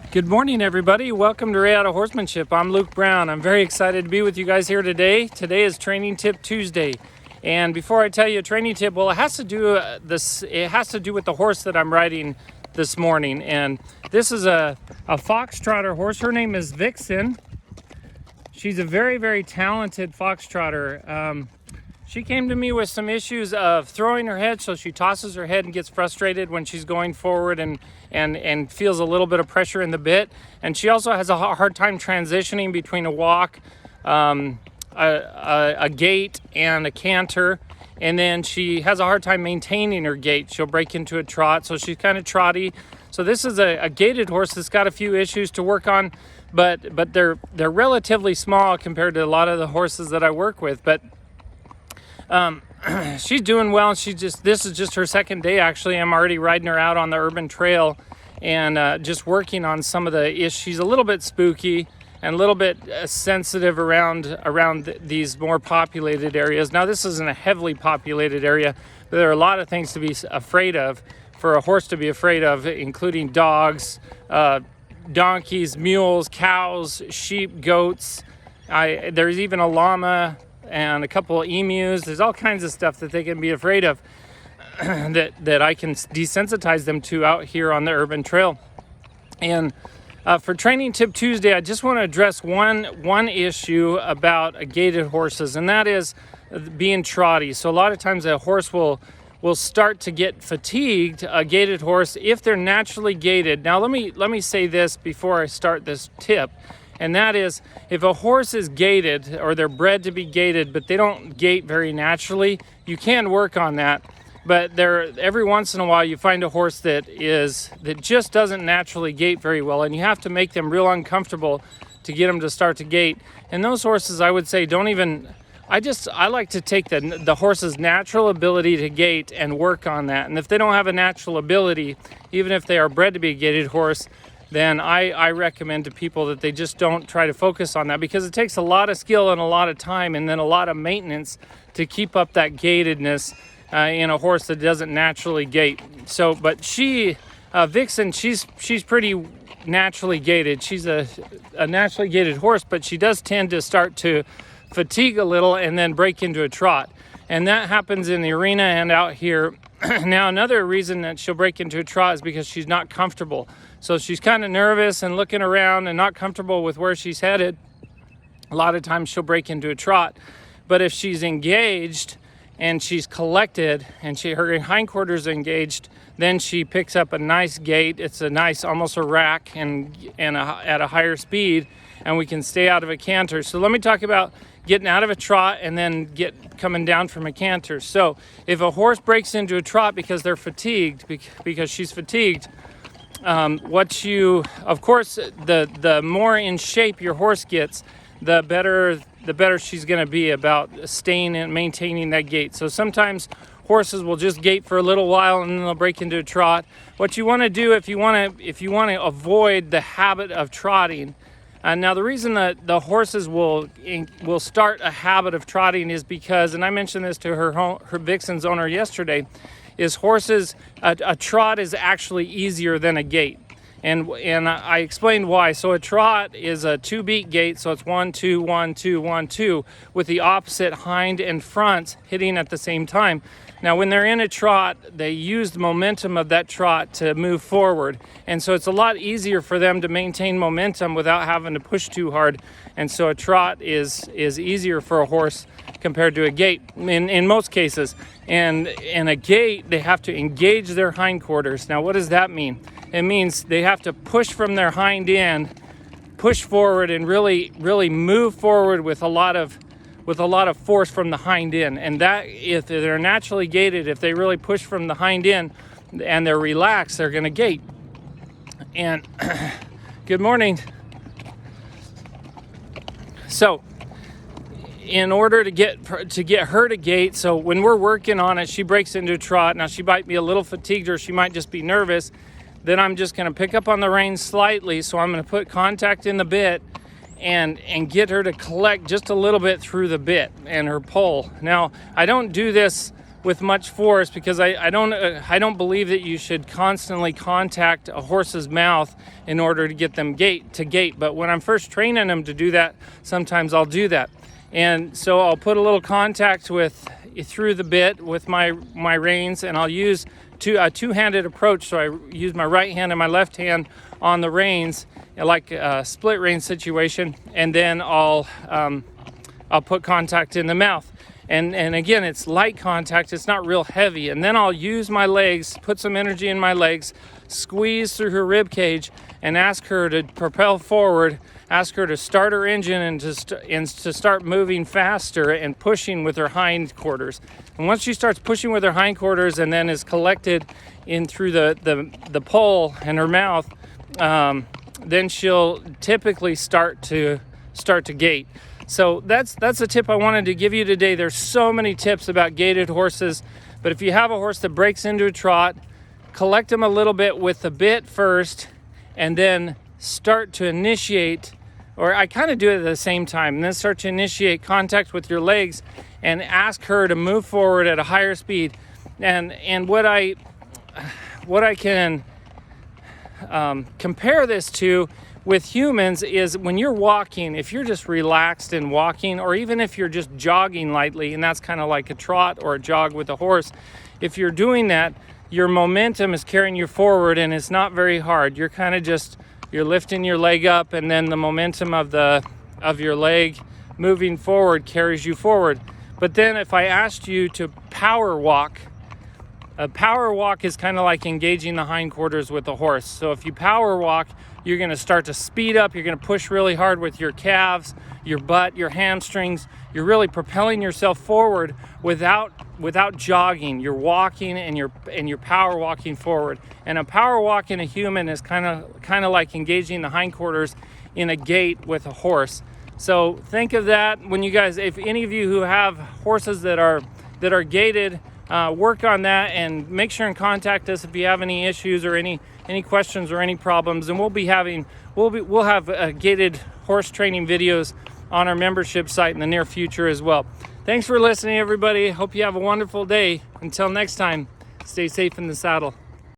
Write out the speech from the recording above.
Good morning, everybody. Welcome to Ray Out of Horsemanship. I'm Luke Brown. I'm very excited to be with you guys here today. Today is Training Tip Tuesday, and before I tell you a training tip, well, it has to do with the horse that I'm riding this morning. And this is a Foxtrotter horse. Her name is Vixen. She's a very, very talented Foxtrotter. She came to me with some issues of throwing her head, so she tosses her head and gets frustrated when she's going forward and feels a little bit of pressure in the bit. And she also has a hard time transitioning between a walk, a gait, and a canter. And then she has a hard time maintaining her gait. She'll break into a trot, so she's kind of trotty. So this is a gaited horse that's got a few issues to work on, but they're relatively small compared to a lot of the horses that I work with. But she's doing well. This is just her second day. Actually, I'm already riding her out on the urban trail and just working on some of the issues. She's a little bit spooky and a little bit sensitive around these more populated areas. Now, this isn't a heavily populated area, but there are a lot of things to be afraid of, for a horse to be afraid of, including dogs, donkeys, mules, cows, sheep, goats. There's even a llama and a couple of emus. There's all kinds of stuff that they can be afraid of that I can desensitize them to out here on the urban trail. And for Training Tip Tuesday, I just want to address one issue about gaited horses, and that is being trotty. So a lot of times a horse will start to get fatigued, a gaited horse, if they're naturally gaited. Now let me say this before I start this tip. And that is, if a horse is gaited, or they're bred to be gaited, but they don't gait very naturally, you can work on that. But every once in a while, you find a horse that just doesn't naturally gait very well, and you have to make them real uncomfortable to get them to start to gait. And those horses, I would say, I like to take the horse's natural ability to gait and work on that. And if they don't have a natural ability, even if they are bred to be a gaited horse, then I recommend to people that they just don't try to focus on that, because it takes a lot of skill and a lot of time and then a lot of maintenance to keep up that gaitedness in a horse that doesn't naturally gait. So, but Vixen, she's pretty naturally gaited. She's a naturally gaited horse, but she does tend to start to fatigue a little and then break into a trot. And that happens in the arena and out here. Now, another reason that she'll break into a trot is because she's not comfortable. So she's kind of nervous and looking around and not comfortable with where she's headed. A lot of times she'll break into a trot. But if she's engaged and she's collected and her hindquarters are engaged, then she picks up a nice gait. It's a nice, almost a rack and at a higher speed, and we can stay out of a canter. So let me talk about getting out of a trot and then coming down from a canter. So if a horse breaks into a trot because they're fatigued, because she's fatigued, of course, the more in shape your horse gets, the better she's going to be about staying and maintaining that gait. So sometimes horses will just gait for a little while and then they'll break into a trot. What you want to do if you want to avoid the habit of trotting. Now, the reason that the horses will start a habit of trotting is because, and I mentioned this to her Vixen's owner yesterday, is horses, a trot is actually easier than a gait. And I explained why. So a trot is a 2-beat gait, so it's 1, 2, 1, 2, 1, 2, with the opposite hind and front hitting at the same time. Now, when they're in a trot, they use the momentum of that trot to move forward. And so it's a lot easier for them to maintain momentum without having to push too hard. And so a trot is easier for a horse compared to a gait in most cases. And in a gait, they have to engage their hindquarters. Now, what does that mean? It means they have to push from their hind end, push forward, and really, really move forward with a lot of force from the hind end. And that, if they're naturally gaited, if they really push from the hind end and they're relaxed, they're going to gait. And good morning. So, in order to get her to gait, so when we're working on it, she breaks into a trot. Now, she might be a little fatigued, or she might just be nervous. Then I'm just going to pick up on the reins slightly. So I'm going to put contact in the bit and get her to collect just a little bit through the bit and her pole. Now, I don't do this with much force, because I don't believe that you should constantly contact a horse's mouth in order to get them to gait. But when I'm first training them to do that, sometimes I'll do that. And so I'll put a little contact through the bit with my reins, and I'll use a two-handed approach. So I use my right hand and my left hand on the reins, like a split rein situation, and then I'll put contact in the mouth. And again, it's light contact, it's not real heavy. And then I'll use my legs, put some energy in my legs, squeeze through her rib cage, and ask her to propel forward, ask her to start her engine and to start moving faster and pushing with her hindquarters. And once she starts pushing with her hindquarters and then is collected in through the pole and her mouth, then she'll typically start to gait. So that's a tip I wanted to give you today. There's so many tips about gaited horses, but if you have a horse that breaks into a trot, collect them a little bit with the bit first, and then start to initiate, or I kind of do it at the same time, and then start to initiate contact with your legs and ask her to move forward at a higher speed. And what I can compare this to with humans is when you're walking, if you're just relaxed and walking, or even if you're just jogging lightly, and that's kind of like a trot or a jog with a horse, if you're doing that, your momentum is carrying you forward, and it's not very hard. You're kind of you're lifting your leg up, and then the momentum of your leg moving forward carries you forward. But then if I asked you to power walk, a power walk is kind of like engaging the hindquarters with the horse. So if you power walk, you're going to start to speed up. You're going to push really hard with your calves, your butt, your hamstrings. You're really propelling yourself forward without jogging. You're walking and you're power walking forward. And a power walk in a human is kind of like engaging the hindquarters in a gait with a horse. So think of that when you guys, if any of you who have horses that are gaited, work on that and make sure and contact us if you have any issues or any questions or any problems. And we'll have gaited horse training videos on our membership site in the near future as well. Thanks for listening, everybody. Hope you have a wonderful day. Until next time, stay safe in the saddle.